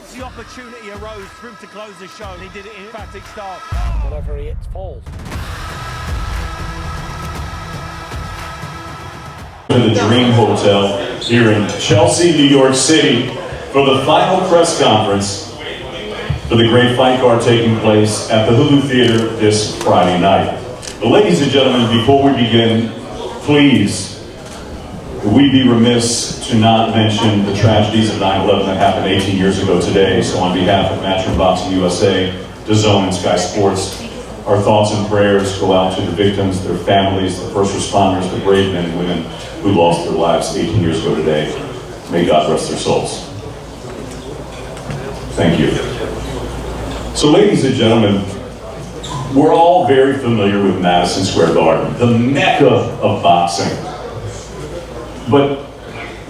Once the opportunity arose for him to close the show, he did it in emphatic style. Whatever he hits falls. The Dream Hotel here in Chelsea, New York City, for the final press conference for the great fight card taking place at the Hulu Theater this Friday night. But ladies and gentlemen, before we begin, please, we'd be remiss to not mention the tragedies of 9/11 that happened 18 years ago today. So on behalf of Matchroom Boxing USA, DAZN, and Sky Sports, our thoughts and prayers go out to the victims, their families, the first responders, the brave men and women who lost their lives 18 years ago today. May God rest their souls. Thank you. So ladies and gentlemen, we're all very familiar with Madison Square Garden, the mecca of boxing. But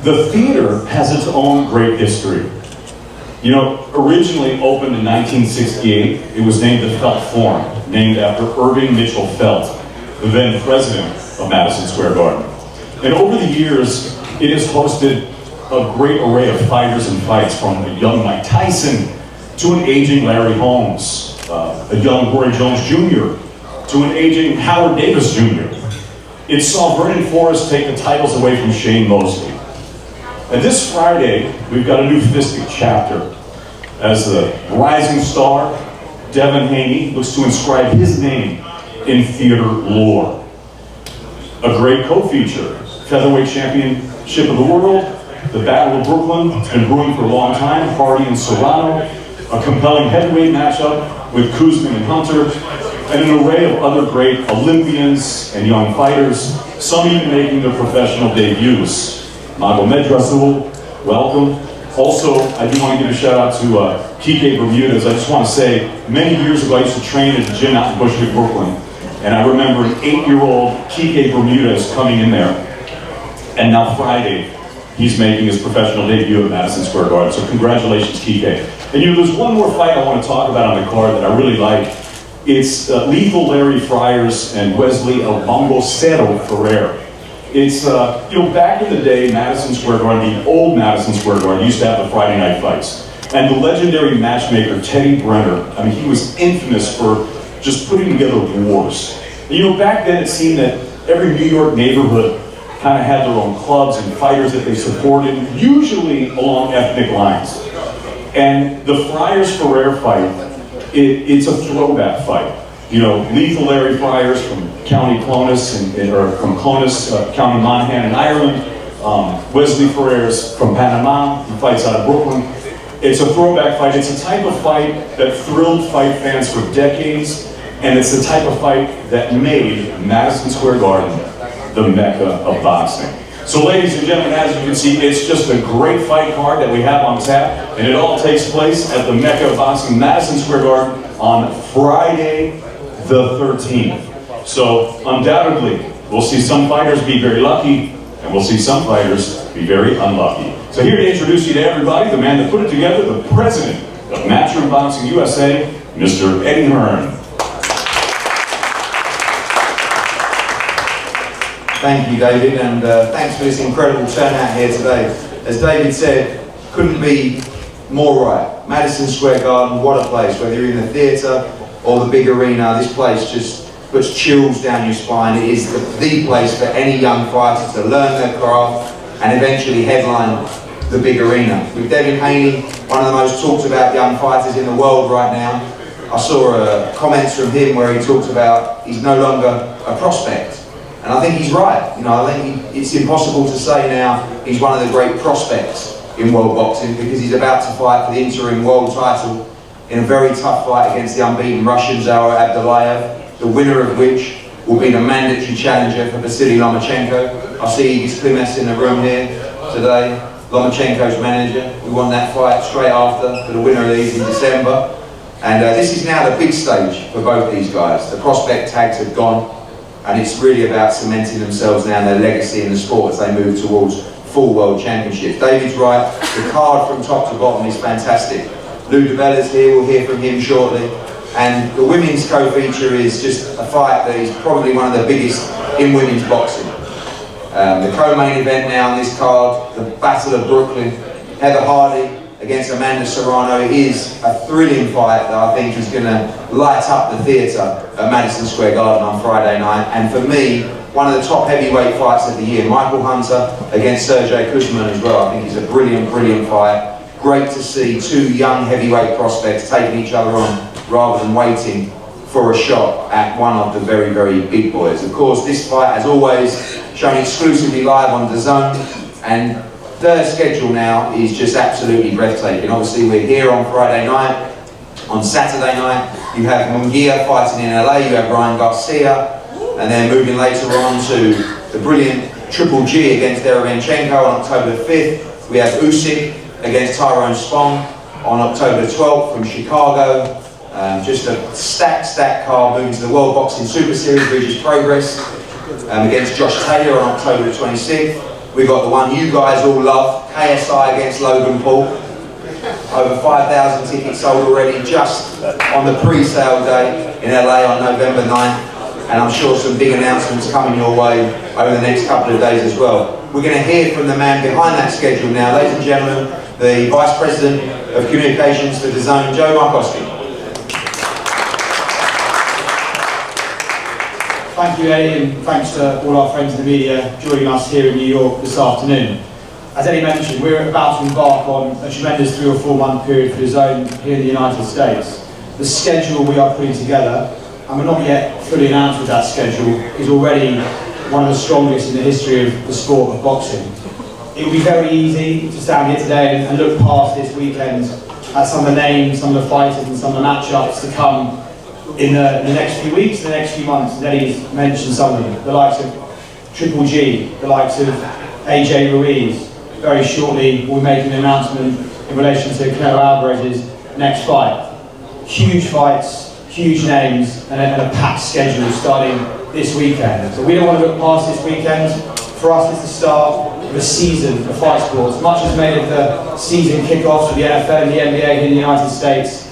the theater has its own great history. You know, originally opened in 1968, it was named the Felt Forum, named after Irving Mitchell Felt, the then president of Madison Square Garden. And over the years, it has hosted a great array of fighters and fights, from a young Mike Tyson to an aging Larry Holmes, a young Roy Jones Jr. to an aging Howard Davis Jr. It saw Vernon Forrest take the titles away from Shane Mosley. And this Friday, we've got a new fistic chapter as the rising star, Devin Haney, looks to inscribe his name in theater lore. A great co-feature, Featherweight Championship of the World, the Battle of Brooklyn, it's been brewing for a long time, Hardy and Serrano, a compelling heavyweight matchup with Kuzman and Hunter, and an array of other great Olympians and young fighters, some even making their professional debuts. Magomed Rasul, welcome. Also, I do want to give a shout out to Kike Bermudez. I just want to say, many years ago I used to train at the gym out in Bushwick, Brooklyn, and I remember an 8-year-old Kike Bermudez coming in there, and now Friday, he's making his professional debut at Madison Square Garden. So congratulations, Kike. And you know, there's one more fight I want to talk about on the card that I really like. It's Lethal Larry Friars and Wesley El Bombocero Ferrer. It's, you know, back in the day, Madison Square Garden, the old Madison Square Garden, used to have the Friday night fights. And the legendary matchmaker, Teddy Brenner, I mean, he was infamous for just putting together wars. And, you know, back then it seemed that every New York neighborhood kind of had their own clubs and fighters that they supported, usually along ethnic lines. And the Friars Ferrer fight, it's a throwback fight. You know, Lethal Larry Friars from County Clones, or from Clones, County Monaghan in Ireland. Wesley Ferrer's from Panama, he fights out of Brooklyn. It's a throwback fight. It's a type of fight that thrilled fight fans for decades, and it's the type of fight that made Madison Square Garden the mecca of boxing. So ladies and gentlemen, as you can see, it's just a great fight card that we have on tap, and it all takes place at the mecca of boxing, Madison Square Garden, on Friday the 13th. So undoubtedly, we'll see some fighters be very lucky, and we'll see some fighters be very unlucky. So here to introduce you to everybody, the man that put it together, the president of Matchroom Boxing USA, Mr. Eddie Hearn. Thank you, David, and thanks for this incredible turnout here today. As David said, couldn't be more right. Madison Square Garden, what a place. Whether you're in the theatre or the big arena, this place just puts chills down your spine. It is the place for any young fighter to learn their craft and eventually headline the big arena. With Devin Haney, one of the most talked about young fighters in the world right now, I saw comments from him where he talks about he's no longer a prospect. And I think he's right. You know, I think it's impossible to say now he's one of the great prospects in world boxing, because he's about to fight for the interim world title in a very tough fight against the unbeaten Russian ABDULLAEV, the winner of which will be the mandatory challenger for Vasily Lomachenko. I see Igis Klimes in the room here today, Lomachenko's manager. We won that fight straight after for the winner of these in December. And this is now the big stage for both these guys. The prospect tags have gone, and it's really about cementing themselves now and their legacy in the sport as they move towards full world championships. David's right, the card from top to bottom is fantastic. Lou DiBella's here, we'll hear from him shortly. And the women's co-feature is just a fight that is probably one of the biggest in women's boxing. The co-main event now on this card, the Battle of Brooklyn. Heather Hardy against Amanda Serrano is a thrilling fight that I think is going to light up the theatre at Madison Square Garden on Friday night. And for me, one of the top heavyweight fights of the year. Michael Hunter against KUZMAN as well. I think it's a brilliant, brilliant fight. Great to see two young heavyweight prospects taking each other on rather than waiting for a shot at one of the very, very big boys. Of course, this fight, as always, shown exclusively live on DAZN, and their schedule now is just absolutely breathtaking. Obviously, we're here on Friday night. On Saturday night, you have Munguia fighting in LA, you have Ryan Garcia, and then moving later on to the brilliant Triple G against Derevyanchenko on October 5th. We have Usyk against Tyrone Spong on October 12th from Chicago. Just a stacked card. Moving to the World Boxing Super Series, Regis Progress against Josh Taylor on October 26th. We've got the one you guys all love, KSI against Logan Paul. Over 5,000 tickets sold already just on the pre-sale day in LA on November 9th. And I'm sure some big announcements coming your way over the next couple of days as well. We're going to hear from the man behind that schedule now. Ladies and gentlemen, the Vice President of Communications for DAZN, Joe Markowski. Thank you, Eddie, and thanks to all our friends in the media joining us here in New York this afternoon. As Eddie mentioned, we're about to embark on a tremendous 3 or 4 month period for DAZN here in the United States. The schedule we are putting together, and we're not yet fully announced with that schedule, is already one of the strongest in the history of the sport of boxing. It will be very easy to stand here today and look past this weekend at some of the names, some of the fighters and some of the matchups to come in the next few weeks, the next few months. And Eddie's mentioned some of them, the likes of Triple G, the likes of AJ Ruiz. Very shortly we'll be making an announcement in relation to Canelo Alvarez's next fight. Huge fights, huge names, and a packed schedule starting this weekend. So we don't want to look past this weekend. For us, it's the start of a season of fight sports. Much is made of the season kickoffs for the NFL and the NBA here in the United States.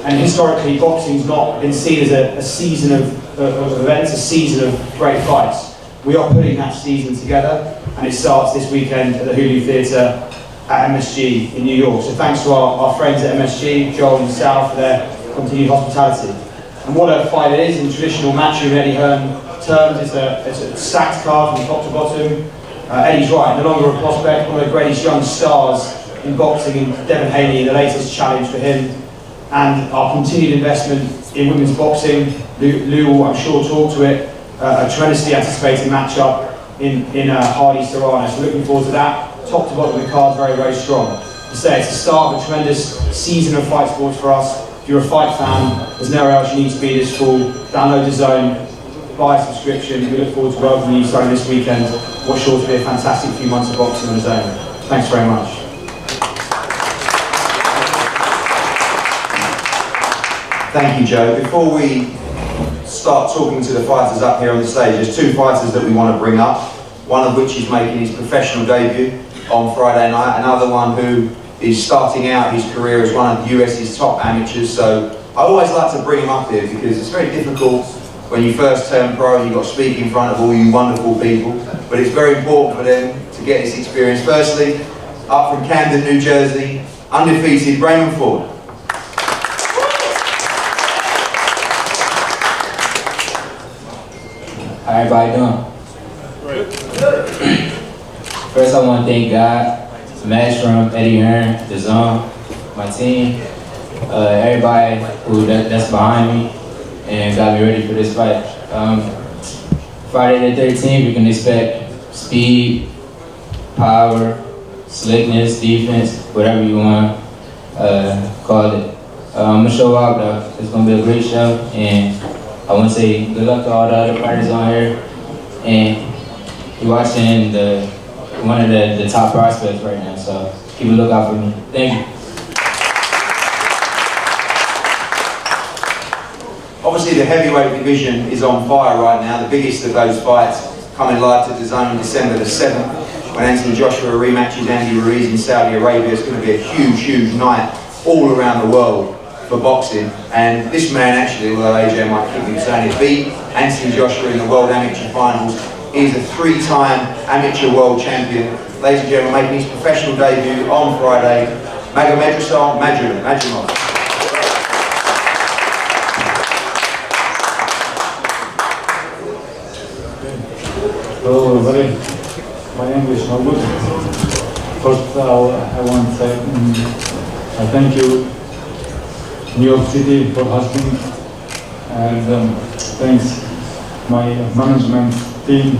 And historically, boxing's not been seen as a season of events, a season of great fights. We are putting that season together, and it starts this weekend at the Hulu Theatre at MSG in New York. So thanks to our friends at MSG, Joel and Sal, for their continued hospitality. And what a fight it is in traditional matchroom Eddie Hearn terms. It's a stacked card from top to bottom. Eddie's right, no longer a prospect, one of the greatest young stars in boxing, in Devin Haney, the latest challenge for him. And our continued investment in women's boxing, Lou will, I'm sure, talk to it, a tremendously anticipated matchup in Hardy-Serrano. So looking forward to that. Top to bottom, the card's very, very strong. As I say, it's the start of a tremendous season of fight sports for us. If you're a fight fan, there's nowhere else you need to be this fall. Download DAZN, buy a subscription. We look forward to welcoming you starting this weekend. What's sure to be a fantastic few months of boxing on DAZN. Thanks very much. Thank you, Joe. Before we start talking to the fighters up here on the stage, there's 2 fighters that we want to bring up. One of which is making his professional debut on Friday night. Another one who is starting out his career as one of the US's top amateurs. So I always like to bring him up here because it's very difficult when you first turn pro and you've got to speak in front of all you wonderful people. But it's very important for them to get this experience. Firstly, up from Camden, New Jersey, undefeated Raymond Ford. How everybody doing? First, I want to thank God, Max from Eddie Hearn, DAZN, my team, everybody that's behind me, and got me ready for this fight. Friday the 13th, we can expect speed, power, slickness, defense, whatever you want to call it. I'm gonna show out though. It's gonna be a great show, and I want to say good luck to all the other fighters on here, and you're watching one of the top prospects right now, so keep a lookout for me. Thank you. Obviously the heavyweight division is on fire right now. The biggest of those fights coming live to DAZN on December the 7th, when Anthony Joshua rematches Andy Ruiz in Saudi Arabia. It's going to be a huge, huge night all around the world for boxing. And this man actually, although AJ might keep me saying it, beat Anthony Joshua in the World Amateur Finals. He's a 3-time amateur world champion. Ladies and gentlemen, making his professional debut on Friday, Magomedov. Hello everybody, my English is not good. First I want to say I thank you New York City for hosting, and thanks my management team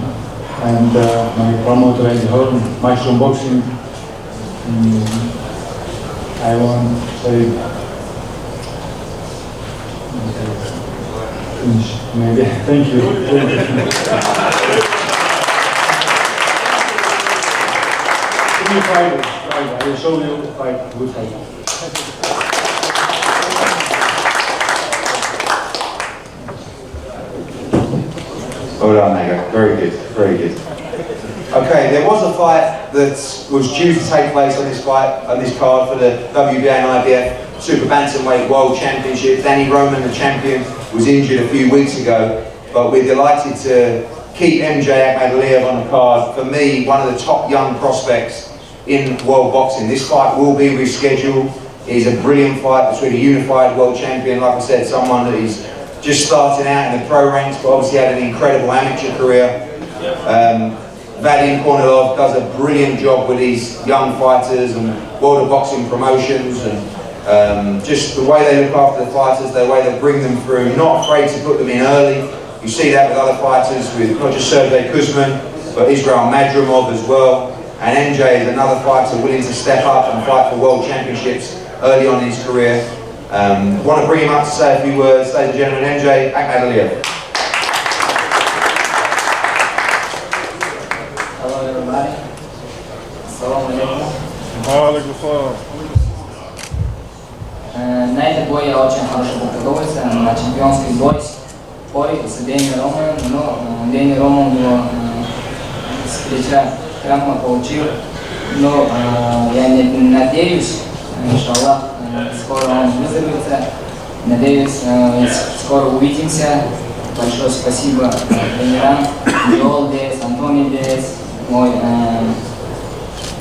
and my promoter at HEARN, Mushroom Boxing. I want to say maybe thank you. Friday. I will show you fight, good fight. Well done, Naga. Very good, very good. Okay, there was a fight that was due to take place on this card for the WBA and IBF Super Bantamweight World Championship. Danny Roman, the champion, was injured a few weeks ago, but we're delighted to keep MJ ABDULLAEV on the card. For me, one of the top young prospects in world boxing. This fight will be rescheduled. It's a brilliant fight between a unified world champion, like I said, someone that is just starting out in the pro ranks, but obviously had an incredible amateur career. Vadim Kornilov does a brilliant job with these young fighters and World of Boxing promotions, and just the way they look after the fighters, the way they bring them through, not afraid to put them in early. You see that with other fighters, with not just KUZMAN, but Israel Madrimov as well. And MJ is another fighter willing to step up and fight for world championships early on in his career. Want to bring him up to say a few words, ladies and gentlemen, MJ ABDULLAEV. Hello everybody. Assalamu alaikum. На этот бой я очень хорошо подготовился, на чемпионский бой с Дэнни Романом, но Дэнни Роман его встреча травма получил, но я надеюсь, иншаллах, скоро он выздоровится, надеюсь, скоро увидимся. Большое спасибо тренерам, Джол Дес, Антони Дес, мой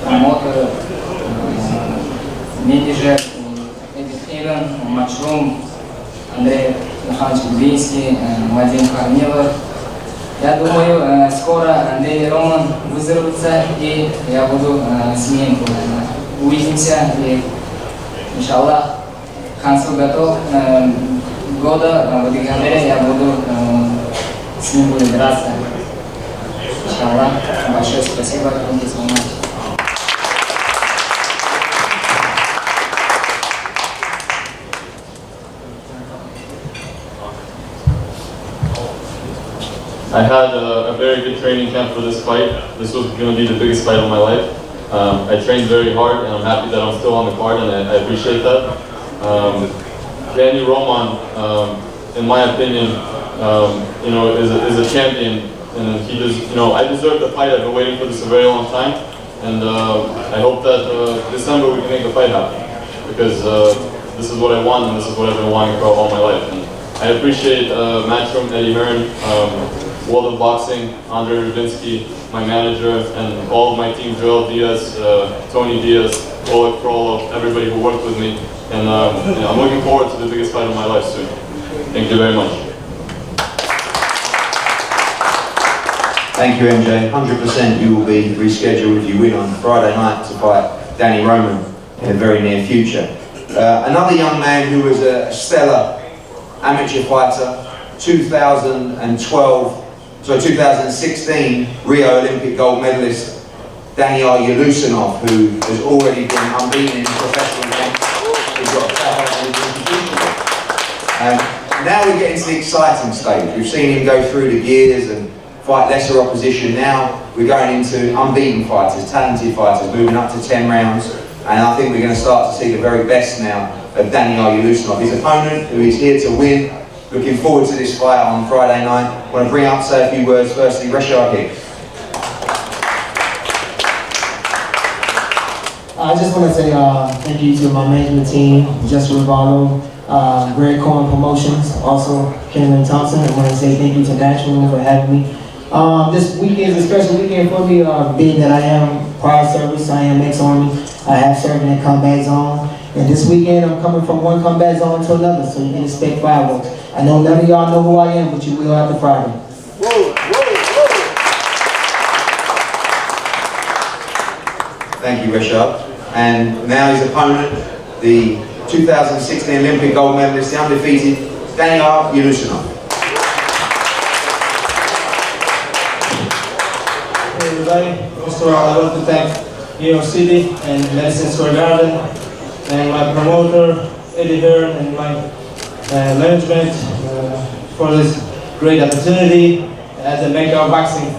промоутер, менеджер, HEARN, Mushroom, Андрей Михайлович Губинский, Вадим Корнилов. Я думаю, скоро Дэнни Роман выздоровится, и я буду с ним увидимся, и иншаллах к концу года в декабре я буду с ним буду драться. Иншаллах. Большое спасибо. Thank you so much. I had a very good training camp for this fight. This was going to be the biggest fight of my life. I trained very hard, and I'm happy that I'm still on the card, and I appreciate that. Danny Roman, in my opinion, is a champion, and he does. I deserve the fight. I've been waiting for this a very long time, and I hope that December we can make the fight happen, because this is what I want, and this is what I've been wanting for all my life. And I appreciate Matchroom, Eddie Hearn, World of Boxing, Andre Rubinsky, my manager, and all of my team, Joel Diaz, Tony Diaz, Oleg Frolov, everybody who worked with me. And I'm looking forward to the biggest fight of my life soon. Thank you very much. Thank you, MJ. 100% you will be rescheduled if you win on Friday night to fight Danny Roman in the very near future. Another young man who was a stellar amateur fighter, 2016 Rio Olympic gold medalist, Daniel Yelusinov, who has already been unbeaten in professional games. He's got a South African institution. Now we get into the exciting stage. We've seen him go through the gears and fight lesser opposition. Now we're going into unbeaten fighters, talented fighters, moving up to 10 rounds. And I think we're going to start to see the very best now of Daniel Yelusinov. His opponent, who is here to win. Looking forward to this fight on Friday night. I want to bring up, say a few words. Firstly, Rashad Hicks. I just want to say thank you to my management team, Jessica Rivaldo, Greg Cohen Promotions, also Kenley Thompson. I want to say thank you to Matchroom for having me. This weekend is a special weekend for me, being that I am prior service. I am ex-Army. I have served in that combat zone. And this weekend, I'm coming from one combat zone to another, so you can expect fireworks. I know none of y'all know who I am, but you will after Friday. Whoa, whoa, whoa. Thank you, Rashad. And now his opponent, the 2016 Olympic gold medalist, the undefeated Daniel Yelusinov. Hey everybody, first of all, I want to thank New York City and Madison Square Garden and my promoter, Eddie Hearn, and my management for this great opportunity at the Mecca of Boxing.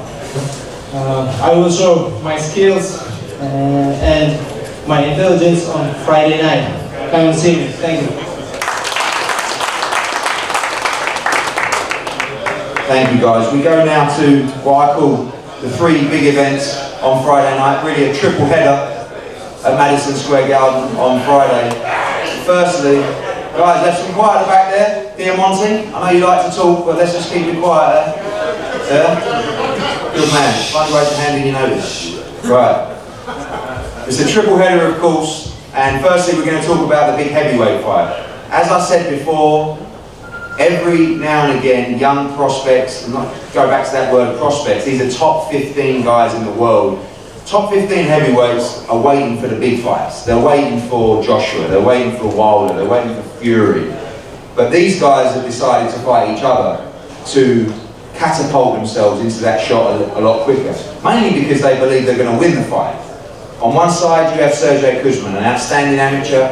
I will show my skills and my intelligence on Friday night. Come and see me. Thank you. Thank you, guys. We go now to what I call the three big events on Friday night, really a triple header at Madison Square Garden on Friday. Firstly, guys, let's be quiet at the back there. Diamante, I know you like to talk, but let's just keep it quiet there. Yeah? Good man. Find a way to hand in your notice. Right. It's a triple header, of course, and firstly we're going to talk about the big heavyweight fight. As I said before, every now and again, young prospects, and not go back to that word prospects, these are top 15 guys in the world. Top 15 heavyweights are waiting for the big fights. They're waiting for Joshua, they're waiting for Wilder, they're waiting for Fury. But these guys have decided to fight each other to catapult themselves into that shot a lot quicker. Mainly because they believe they're going to win the fight. On one side you have Sergey KUZMAN, an outstanding amateur,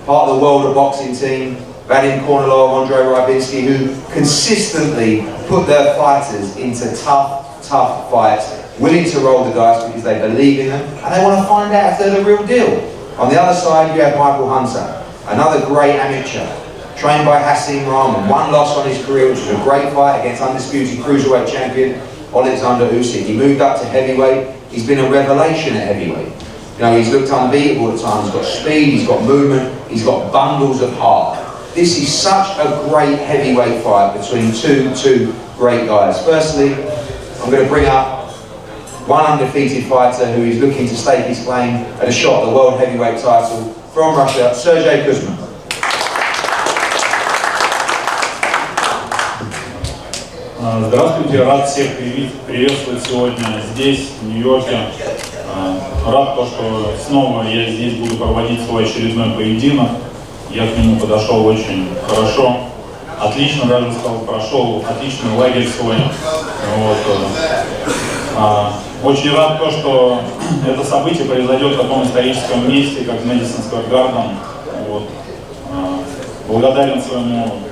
part of the world of boxing team, Vadim Kornilov, Andre Rybinski, who consistently put their fighters into tough fights, willing to roll the dice because they believe in them and they want to find out if they're the real deal. On the other side you have Michael Hunter, another great amateur, trained by Hasim Rahman, one loss on his career, which was a great fight against undisputed cruiserweight champion Alexander Usyk. He moved up to heavyweight. He's been a revelation at heavyweight. You know, he's looked unbeatable at times. He's got speed, he's got movement, he's got bundles of heart. This is such a great heavyweight fight between two great guys. Firstly, I'm going to bring up one undefeated fighter who is looking to stake his claim at a shot at the world heavyweight title from Russia, Sergey KUZMAN. Здравствуйте, рад всех приветствовать сегодня здесь, в Нью-Йорке. Рад то, что снова я здесь буду проводить свой очередной поединок. Я к нему подошел очень хорошо, отлично даже сказал, прошел отличный лагерь свой. Вот. Очень рад то, что это событие произойдет в таком историческом месте, как Madison Square Garden. Вот. Благодарен своему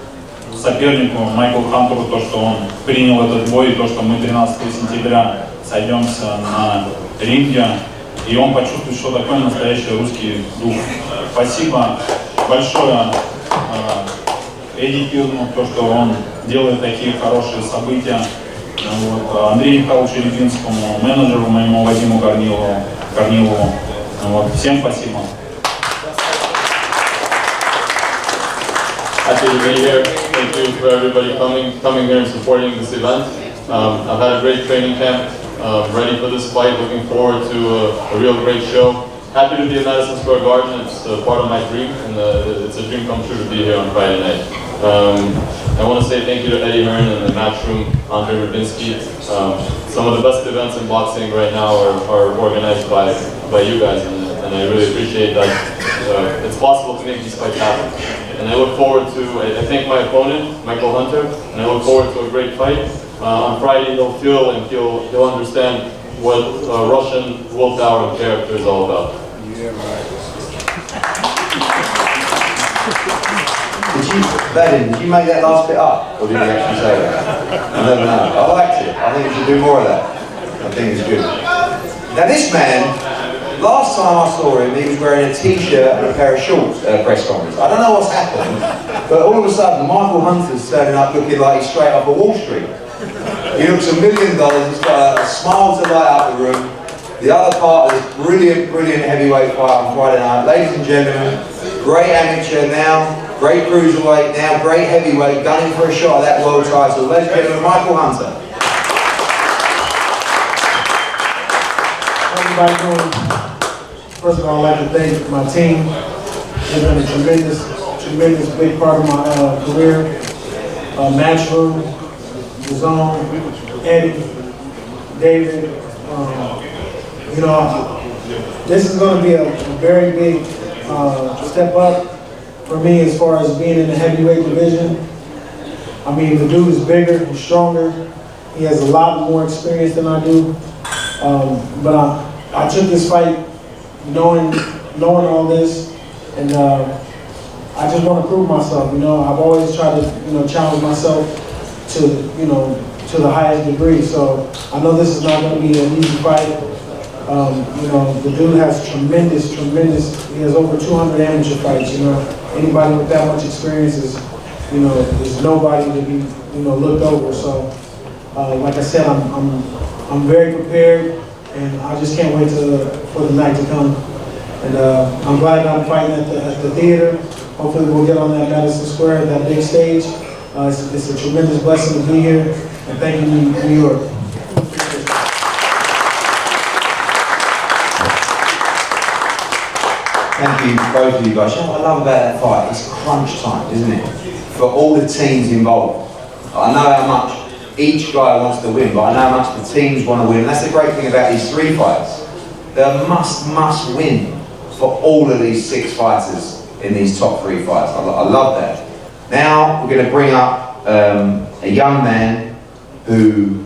сопернику Майклу Хантеру, то, что он принял этот бой, и то, что мы 13 сентября сойдемся на ринге, и он почувствует, что такое настоящий русский дух. Спасибо большое Эдди Хирну, то, что он делает такие хорошие события. Вот. Андрею Михайловичу Рябинскому, менеджеру моему Вадиму Корнилову. Вот. Всем спасибо. Happy to be here. Thank you for everybody coming here and supporting this event. I've had a great training camp, ready for this fight, looking forward to a real great show. Happy to be at Madison Square Garden. It's part of my dream, and it's a dream come true to be here on Friday night. I want to say thank you to Eddie Hearn and the Matchroom, Andre Rybinski. Some of the best events in boxing right now are organized by you guys, and I really appreciate that it's possible to make these fights happen. And I look forward to, I thank my opponent, Michael Hunter, and I look forward to a great fight. On Friday he'll feel and he'll understand what Russian willpower character is all about. Yeah, right. Did you make that last bit up, or did you actually say that? I don't know. I liked it. I think you should do more of that. I think it's good. Now this man, last time I saw him, he was wearing a t-shirt and a pair of shorts at a press conference. I don't know what's happened, but all of a sudden Michael Hunter's turning up looking like he's straight off of Wall Street. He looks $1 million, he's got a smile to light up the room. The other part of this brilliant heavyweight fight on Friday night. Ladies and gentlemen, great amateur now, great cruiserweight now, great heavyweight, gunning for a shot at that world title. Ladies and gentlemen, Michael Hunter. everybody doing? First of all, I'd like to thank my team. They've been a tremendous big part of my career. Matchroom, the Zone, Eddie, David. You know, this is going to be a very big step up for me as far as being in the heavyweight division. I mean, the dude is bigger, he's stronger. He has a lot more experience than I do. But I took this fight knowing all this, and I just want to prove myself. You know, I've always tried to challenge myself to to the highest degree. So I know this is not going to be an easy fight. You know, the dude has tremendous. He has over 200 amateur fights. You know, anybody with that much experience is nobody to be looked over. So like I said, I'm very prepared, and I just can't wait for the night to come. And I'm glad I'm fighting at the theater. Hopefully we'll get on that Madison Square, that big stage. It's a tremendous blessing to be here, and thank you, New York. Thank you, both of you guys. You know what I love about that fight? It's crunch time, isn't it? For all the teams involved. I know how much each guy wants to win, but I know how much the teams want to win. And that's the great thing about these 3 fights. They're must win for all of these 6 fighters in these top 3 fights. I love that. Now we're going to bring up a young man who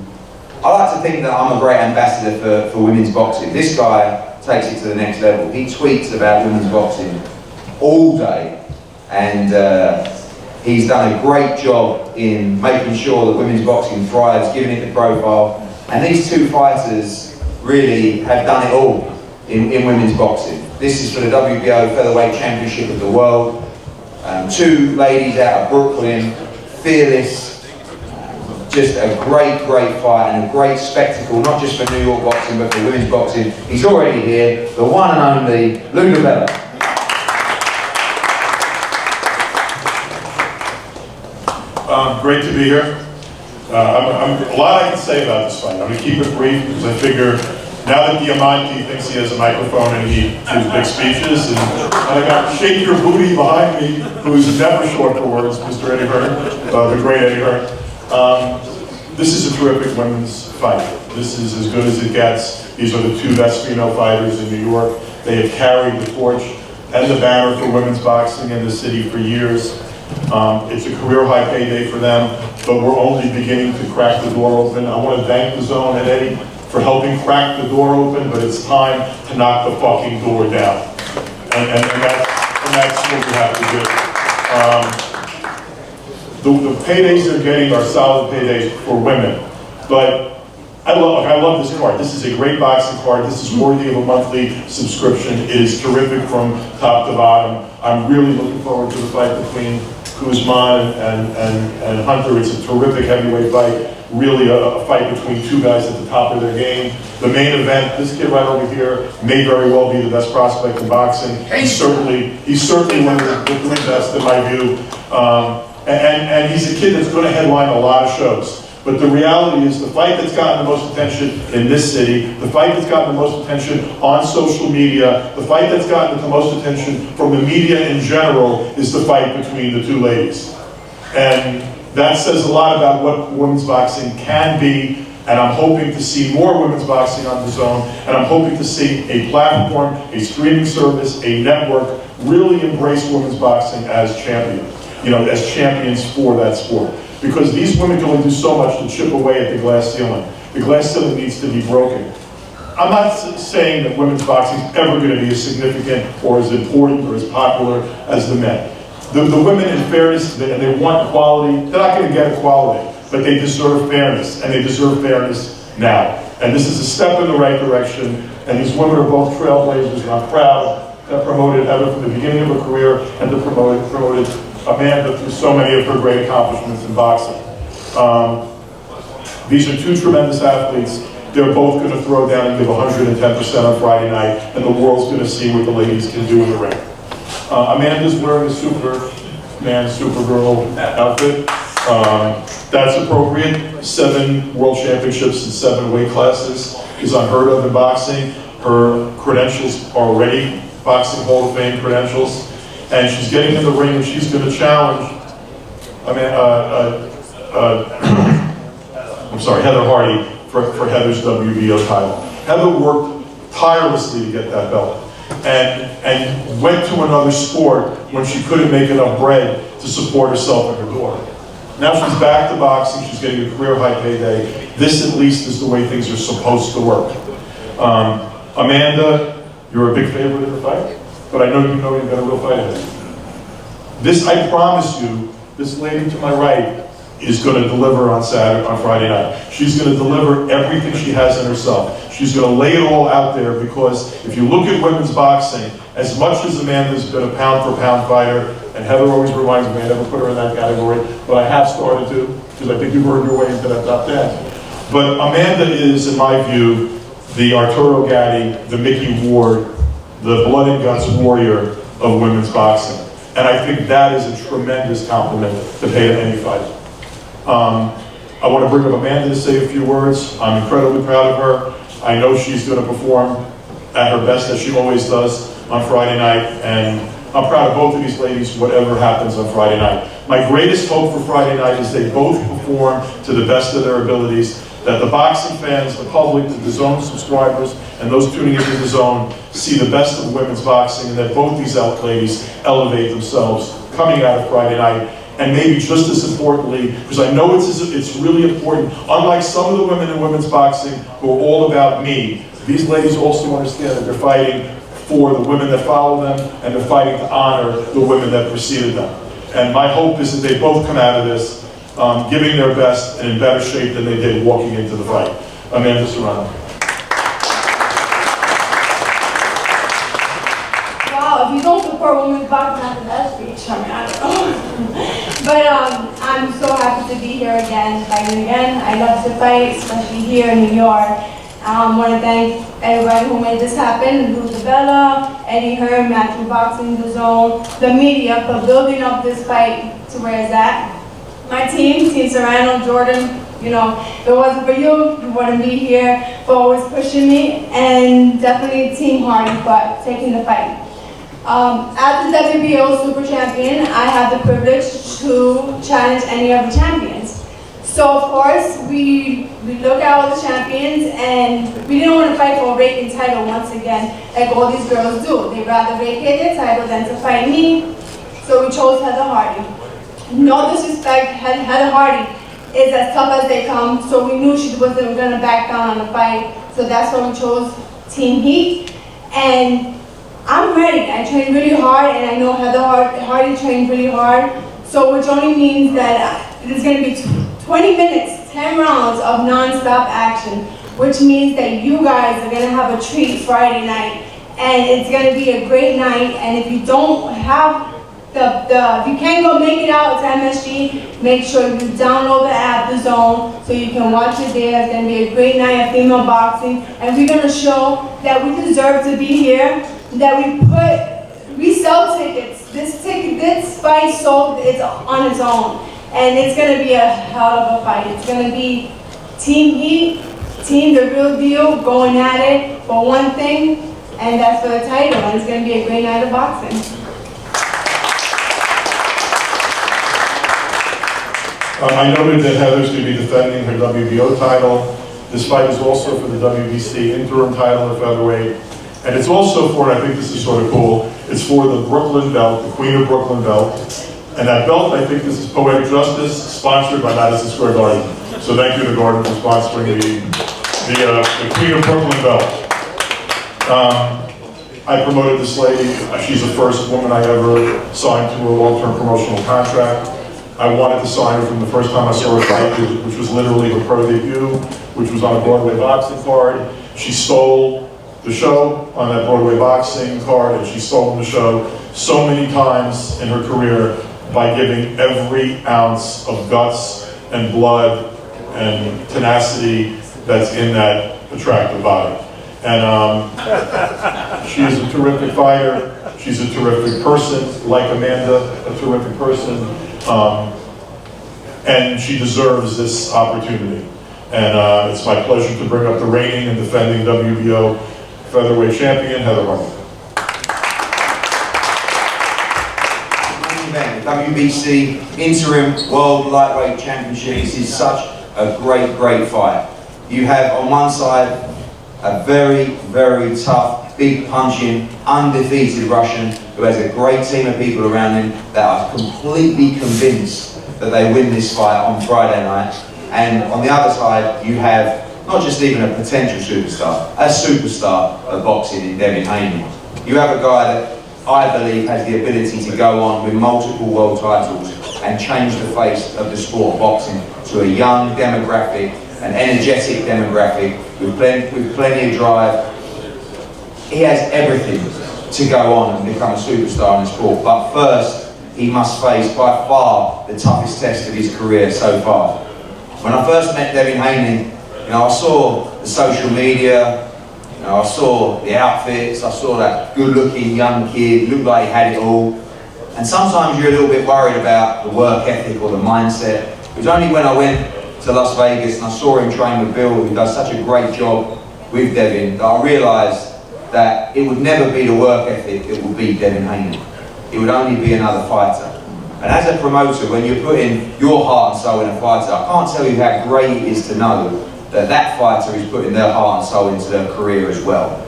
I like to think that I'm a great ambassador for women's boxing. This guy takes it to the next level. He tweets about women's boxing all day, and he's done a great job in making sure that women's boxing thrives, giving it the profile. And these 2 fighters really have done it all in women's boxing. This is for the WBO Featherweight Championship of the World. 2 ladies out of Brooklyn, fearless. Just a great fight and a great spectacle, not just for New York boxing, but for women's boxing. He's already here, the one and only Lou DiBella. Great to be here. A lot I can say about this fight. I'm going to keep it brief because I figure now that Diamante thinks he has a microphone and he gives big speeches, and I got Shake Your Booty behind me, who's never short for words, Mr. Eddie Hearn, the great Eddie Hearn. This is a terrific women's fight. This is as good as it gets. These are the 2 best female fighters in New York. They have carried the torch and the banner for women's boxing in the city for years. It's a career high payday for them, but we're only beginning to crack the door open. I want to thank the Zone and Eddie for helping crack the door open, but it's time to knock the fucking door down. And that's what we have to do. The paydays they're getting are solid paydays for women, but I love this card. This is a great boxing card. This is worthy of a monthly subscription. It is terrific from top to bottom. I'm really looking forward to the fight between KUZMAN and Hunter. It's a terrific heavyweight fight. Really a fight between 2 guys at the top of their game. The main event, this kid right over here may very well be the best prospect in boxing. He's certainly one of the 3 best in my view. And he's a kid that's going to headline a lot of shows. But the reality is the fight that's gotten the most attention in this city, the fight that's gotten the most attention on social media, the fight that's gotten the most attention from the media in general is the fight between the 2 ladies. And that says a lot about what women's boxing can be, and I'm hoping to see more women's boxing on the Zone, and I'm hoping to see a platform, a streaming service, a network really embrace women's boxing as champions. As champions for that sport. Because these women can only do so much to chip away at the glass ceiling. The glass ceiling needs to be broken. I'm not saying that women's boxing is ever going to be as significant or as important or as popular as the men. The women, in fairness, and they want equality, they're not going to get equality, but they deserve fairness, and they deserve fairness now. And this is a step in the right direction, and these women are both trailblazers, and I'm proud to promoted Heather from the beginning of her career and to promoted Amanda through so many of her great accomplishments in boxing. These are 2 tremendous athletes. They're both going to throw down and give 110% on Friday night, and the world's going to see what the ladies can do in the ring. Amanda's wearing a Superman, Supergirl outfit. That's appropriate. 7 world championships in 7 weight classes is unheard of in boxing. Her credentials are already Boxing Hall of Fame credentials, and she's getting in the ring and she's going to challenge, Heather Hardy for Heather's WBO title. Heather worked tirelessly to get that belt, and went to another sport when she couldn't make enough bread to support herself and her daughter. Now she's back to boxing, she's getting a career high payday. This at least is the way things are supposed to work. Amanda, you're a big favorite in the fight, but I know you've got a real fight ahead. This, I promise you, this lady to my right is going to deliver on Friday night. She's going to deliver everything she has in herself. She's going to lay it all out there, because if you look at women's boxing, as much as Amanda's been a pound-for-pound fighter, and Heather always reminds me I never put her in that category, but I have started to, because I think you've earned your way into that top 10. But Amanda is, in my view, the Arturo Gatti, the Mickey Ward, the blood and guts warrior of women's boxing. And I think that is a tremendous compliment to pay to any fighter. I want to bring up Amanda to say a few words. I'm incredibly proud of her. I know she's going to perform at her best, as she always does, on Friday night. And I'm proud of both of these ladies, whatever happens on Friday night. My greatest hope for Friday night is they both perform to the best of their abilities, that the boxing fans, the public, the DAZN subscribers, and those tuning into DAZN see the best of women's boxing, and that both these ladies elevate themselves coming out of Friday night. And maybe just as importantly, because I know it's really important, unlike some of the women in women's boxing who are all about me, these ladies also understand that they're fighting for the women that follow them, and they're fighting to honor the women that preceded them. And my hope is that they both come out of this giving their best and in better shape than they did walking into the fight. Amanda Serrano. Wow, if you don't support women's boxing after that speech, I don't know. But I'm so happy to be here again, fighting again. I love to fight, especially here in New York. I want to thank everybody who made this happen, Lou Bella, Eddie Hearn, Matthew Boxing, DAZN, the media for building up this fight to where it's at. My team, Team Serrano, Jordan, you know, if it wasn't for you wouldn't be here, for always pushing me, and definitely Team Hardy for taking the fight. As the WBO Super Champion, I have the privilege to challenge any of the champions. So of course, we look at all the champions, and we didn't want to fight for a vacant title once again, like all these girls do. They'd rather vacate their title than to fight me, so we chose Heather Hardy. No disrespect, Heather Hardy is as tough as they come, so we knew she wasn't going to back down on the fight, so that's why we chose Team Heat. And I'm ready. I trained really hard, and I know Heather Hardy trained really hard, so which only means that there's going to be 20 minutes, 10 rounds of non-stop action, which means that you guys are going to have a treat Friday night, and it's going to be a great night. And if you don't have if you can't go make it out to MSG, make sure you download the app, DAZN, so you can watch it there. It's going to be a great night of female boxing, and we're going to show that we deserve to be here, that we sell tickets. This fight sold it's on its own, and it's going to be a hell of a fight. It's going to be Team Heat, Team The Real Deal, going at it for one thing, and that's for the title, and it's going to be a great night of boxing. I noted that Heather's going to be defending her WBO title. This fight is also for the WBC interim title of featherweight. And it's also for, and I think this is sort of cool, it's for the Brooklyn belt, the Queen of Brooklyn belt. And that belt, I think this is Poetic Justice, sponsored by Madison Square Garden. So thank you to Garden for sponsoring the Queen of Brooklyn belt. I promoted this lady. She's the first woman I ever signed to a long-term promotional contract. I wanted to sign her from the first time I saw her fight, which was literally her pro debut, which was on a Broadway boxing card. She stole the show on that Broadway boxing card, and she's stolen the show so many times in her career by giving every ounce of guts and blood and tenacity that's in that attractive body. And she is a terrific fighter. She's a terrific person, like Amanda, a terrific person. And she deserves this opportunity. And it's my pleasure to bring up the reigning and defending WBO featherweight champion, Heather Harney. WBC Interim World Lightweight Championship. This is such a great fight. You have on one side a very tough, big punching, undefeated Russian who has a great team of people around him that are completely convinced that they win this fight on Friday night. And on the other side, you have not just even a potential superstar, a superstar of boxing in Devin Haney. You have a guy that I believe has the ability to go on with multiple world titles and change the face of the sport of boxing to a young demographic, an energetic demographic with plenty of drive. He has everything to go on and become a superstar in the sport, but first he must face by far the toughest test of his career so far. When I first met Devin Haney, I saw the social media, I saw the outfits, I saw that good-looking young kid, looked like he had it all. And sometimes you're a little bit worried about the work ethic or the mindset. It was only when I went to Las Vegas and I saw him train with Bill, who does such a great job with Devin, that I realised that it would never be the work ethic, it would be Devin Haney. It would only be another fighter. And as a promoter, when you're putting your heart and soul in a fighter, I can't tell you how great it is to know that that fighter is putting their heart and soul into their career as well.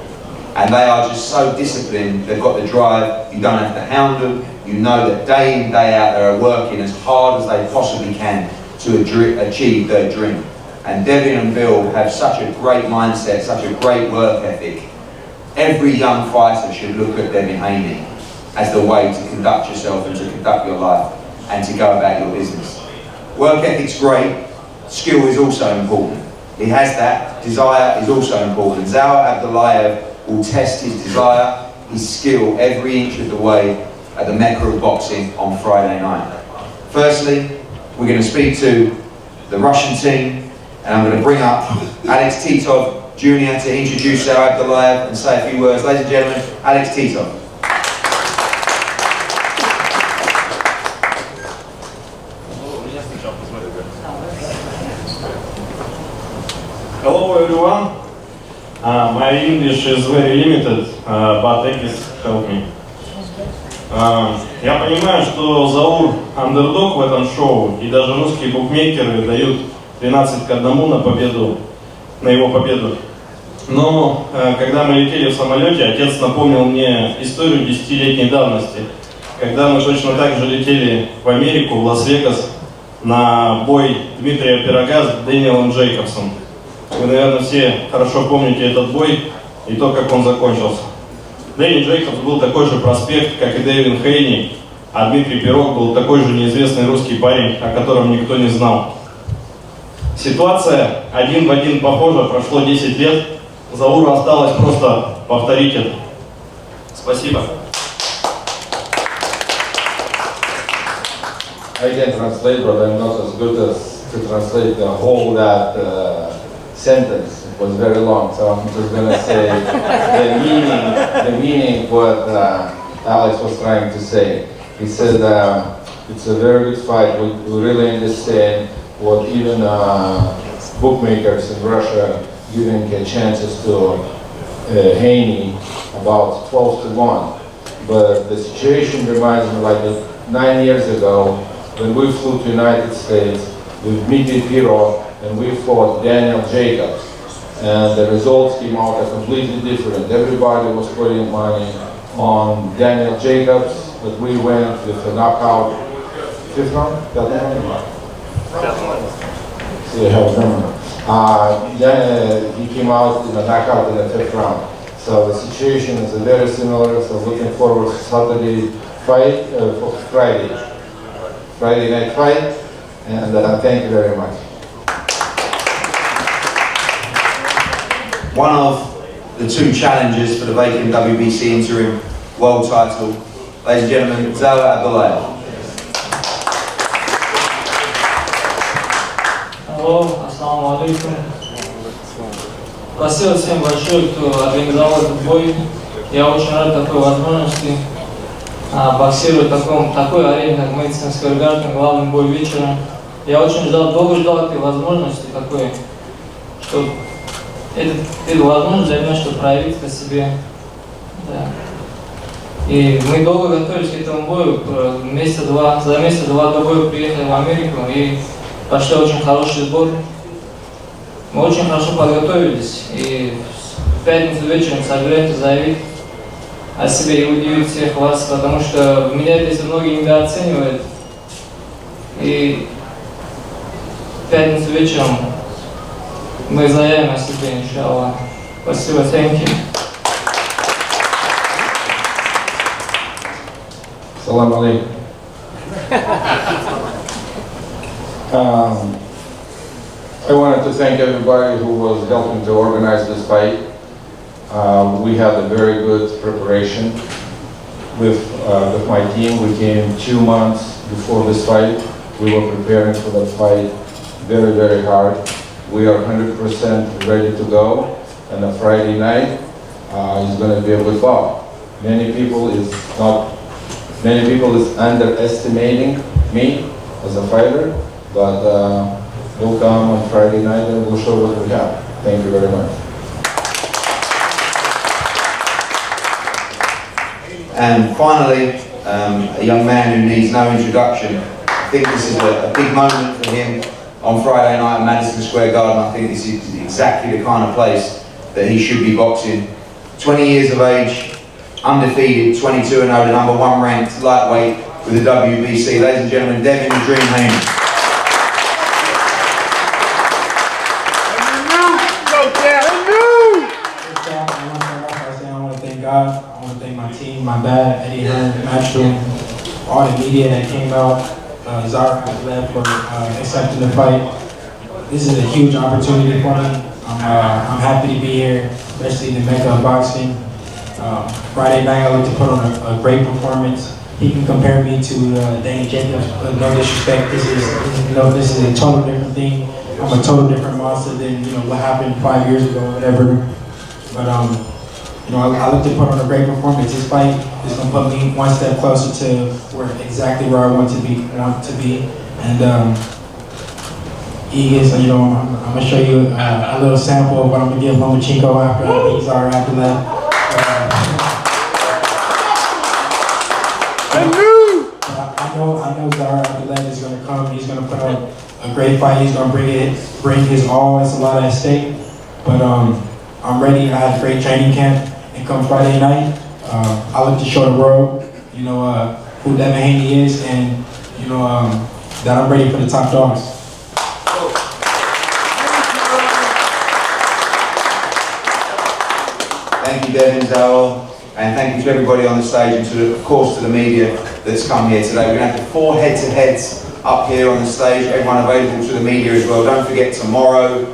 And they are just so disciplined, they've got the drive, you don't have to hound them, you know that day in, day out they are working as hard as they possibly can to achieve their dream. And Devin and Bill have such a great mindset, such a great work ethic. Every young fighter should look at Devin Haney as the way to conduct yourself and to conduct your life and to go about your business. Work ethic's great, skill is also important. He has that. Desire is also important. ABDULLAEV will test his desire, his skill every inch of the way at the Mecca of boxing on Friday night. Firstly, we're going to speak to the Russian team, and I'm going to bring up Alex Titov Jr. to introduce ABDULLAEV and say a few words. Ladies and gentlemen, Alex Titov. Hello everyone. My English is very limited, but English help me. Я понимаю, что Заур андердог в этом шоу, и даже русские букмекеры дают 13-1 на его победу. Но когда мы летели в самолете, отец напомнил мне историю 10-летней давности, когда мы точно так же летели в Америку, в Лас-Вегас, на бой Дмитрия Пирога с Дэниелом Джейкобсом. Вы, наверное, все хорошо помните этот бой и то, как он закончился. Дэнни Джейкобс был такой же проспект, как и Devin Haney, а Дмитрий Пирог был такой же неизвестный русский парень, о котором никто не знал. Ситуация один в один похожа, прошло 10 лет, Зауру осталось просто повторить это. Спасибо. I can translate, but I'm not as good as to translate the whole that sentence. It was very long, so I'm just going to say the meaning what Alex was trying to say. He said it's a very good fight. We really understand what even bookmakers in Russia giving chances to Haney about 12-1. But the situation reminds me like 9 years ago when we flew to the United States with Dmitry Pirog and we fought Daniel Jacobs. And the results came out completely different. Everybody was putting money on Daniel Jacobs, but we went with a knockout. Fifth round? He came out in a knockout in the 5th round. So the situation is very similar. So looking forward to Saturday fight for Friday night fight. And thank you very much. One of the two challengers for the vacant WBC interim world title, ladies and gentlemen, ABDULLAEV. Hello, assalamu alaikum. Спасибо всем большое, кто организовал этот бой. Я очень рад такой возможности боксировать в такой арене, как Мэдисон Сквер Гарден, главный бой вечера. Я очень долго ждал этой возможности такой, чтобы эту возможность для меня, чтобы проявить по себе. Да. И мы долго готовились к этому бою, за месяца два до боя приехали в Америку и пошли очень хороший сбор. Мы очень хорошо подготовились и в пятницу вечером собираемся заявить о себе и удивить всех вас, потому что меня здесь многие недооценивают. И в пятницу вечером мы заявим о себе, иншаллах. Спасибо, thank you. Salam alaikum. I wanted to thank everybody who was helping to organize this fight. We had a very good preparation with my team. We came 2 months before this fight. We were preparing for that fight very, very hard. We are 100% ready to go. And a Friday night is going to be a good bout. Many people is underestimating me as a fighter, but we'll come on Friday night and we'll show what we have. Thank you very much. And finally, a young man who needs no introduction. I think this is a big moment for him on Friday night at Madison Square Garden. I think this is exactly the kind of place that he should be boxing. 20 years of age, undefeated, 22-0, the #1 ranked lightweight with the WBC. Ladies and gentlemen, Devin the Dream Haney. I want to thank God. I want to thank my team, my dad, Eddie Hearn, Matchroom, all the media that came out, Zara ABDULLAEV for accepting the fight. This is a huge opportunity for me. I'm happy to be here, especially in the Mecca of boxing. Friday night, I like to put on a great performance. He can compare me to Danny Jacobs, but no disrespect. This is a total different thing. I'm a total different monster than what happened 5 years ago, or whatever. But I like to put on a great performance. This fight is gonna put me one step closer to exactly where I want to be. And he is, I'm gonna show you a little sample of what I'm gonna give Lomachenko after he's already after that. I know Zara ABDULLAEV is going to come. He's going to put up a great fight. He's going to bring his all. It's a lot at stake. But I'm ready. I have a great training camp. And come Friday night, I like to show the world, who Devin Haney is, and that I'm ready for the top dogs. Thank you, Devin, Zara. And thank you to everybody on the stage and of course to the media that's come here today. We're going to have 4 head-to-heads up here on the stage, everyone available to the media as well. Don't forget tomorrow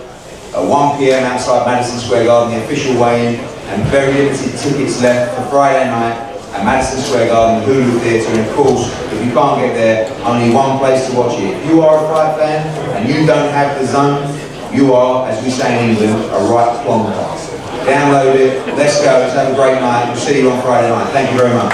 at 1 p.m. outside Madison Square Garden, the official weigh-in, and very limited tickets left for Friday night at Madison Square Garden, the Hulu Theatre. And of course, if you can't get there, only one place to watch it. If you are a fight fan and you don't have the zone, you are, as we say in England, a right plonker. Download it, let's go, let's have a great night. We'll see you on Friday night. Thank you very much.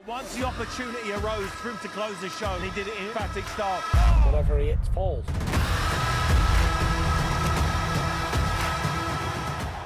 Once the opportunity arose for him to close the show, he did it in emphatic style. Whatever he hits falls.